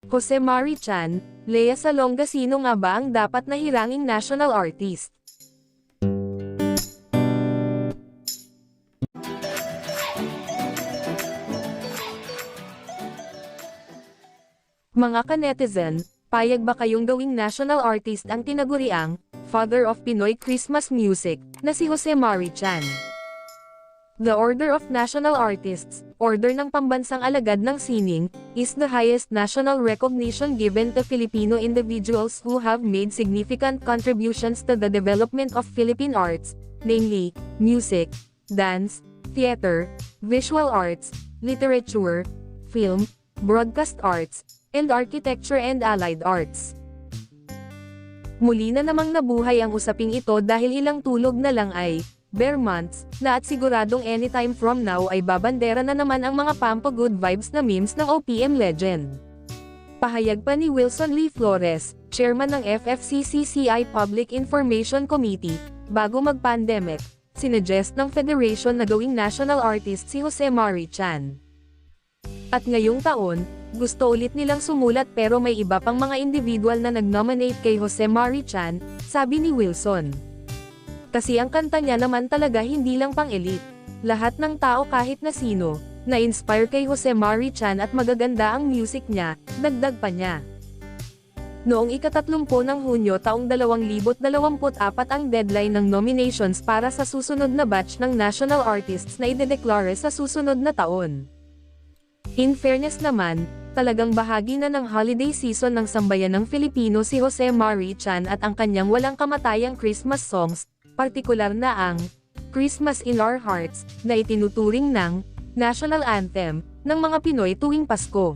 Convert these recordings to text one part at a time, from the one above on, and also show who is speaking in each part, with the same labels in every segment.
Speaker 1: Jose Mari Chan, Lea Salonga, sino nga ba ang dapat na hiranging national artist? Mga ka-netizen, payag ba kayong gawing national artist ang tinaguriang Father of Pinoy Christmas Music na si Jose Mari Chan? The Order of National Artists, order ng pambansang alagad ng sining, is the highest national recognition given to Filipino individuals who have made significant contributions to the development of Philippine arts, namely, music, dance, theater, visual arts, literature, film, broadcast arts, and architecture and allied arts. Muli na namang nabuhay ang usaping ito dahil ilang tulog na lang ay bare months na at siguradong anytime from now ay babandera na naman ang mga pampa good vibes na memes ng OPM legend. Pahayag pa ni Wilson Lee Flores, chairman ng FFCCCI Public Information Committee, bago mag-pandemic, sinuggest ng federation na gawing national artist si Jose Mari Chan. At ngayong taon, gusto ulit nilang sumulat pero may iba pang mga individual na nag-nominate kay Jose Mari Chan, sabi ni Wilson. Kasi ang kanta niya naman talaga hindi lang pang-elite. Lahat ng tao kahit na sino, na-inspire kay Jose Mari Chan at magaganda ang music niya, dagdag pa niya. Noong ika-30 ng Hunyo taong 2024 ang deadline ng nominations para sa susunod na batch ng national artists na idedeklare sa susunod na taon. In fairness naman, talagang bahagi na ng holiday season ng sambayan ng Filipino si Jose Mari Chan at ang kanyang walang kamatayang Christmas songs, partikular na ang Christmas in Our Hearts, na itinuturing ng national anthem ng mga Pinoy tuwing Pasko.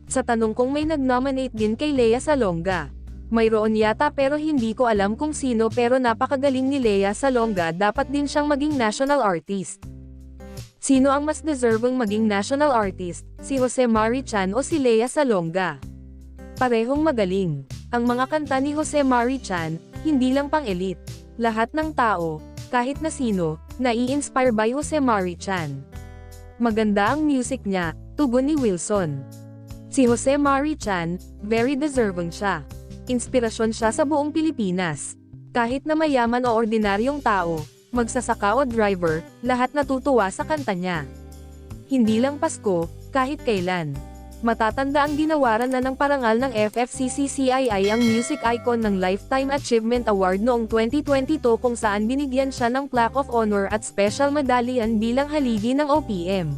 Speaker 1: Sa tanong kung may nag-nominate din kay Lea Salonga, mayroon yata pero hindi ko alam kung sino, pero napakagaling ni Lea Salonga, dapat din siyang maging national artist. Sino ang mas deserving maging national artist, si Jose Mari Chan o si Lea Salonga? Parehong magaling. Ang mga kanta ni Jose Mari Chan, hindi lang pang-elite. Lahat ng tao, kahit na sino, nai-inspire by Jose Mari Chan. Maganda ang music niya, tugon ni Wilson. Si Jose Mari Chan, very deserving siya. Inspirasyon siya sa buong Pilipinas. Kahit na mayaman o ordinaryong tao, magsasaka o driver, lahat natutuwa sa kanta niya. Hindi lang Pasko, kahit kailan. Matatanda ang ginawaran na ng parangal ng FFCCCI ang music icon ng Lifetime Achievement Award noong 2022 kung saan binigyan siya ng Plaque of Honor at Special Medallion bilang haligi ng OPM.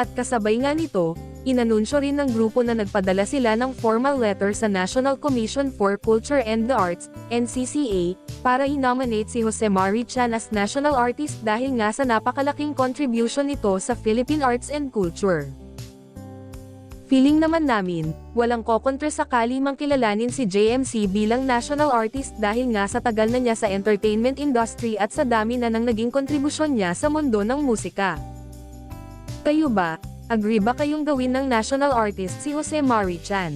Speaker 1: At kasabay nga nito, inanunsyo rin ng grupo na nagpadala sila ng formal letter sa National Commission for Culture and the Arts, NCCA, para i-nominate si Jose Mari Chan as national artist dahil nga sa napakalaking contribution nito sa Philippine arts and culture. Feeling naman namin, walang kokontra sakali mang kilalanin si JMC bilang national artist dahil nga sa tagal na niya sa entertainment industry at sa dami na nang naging kontribusyon niya sa mundo ng musika. Kayo ba, agree ba kayong gawin ng national artist si Jose Mari Chan?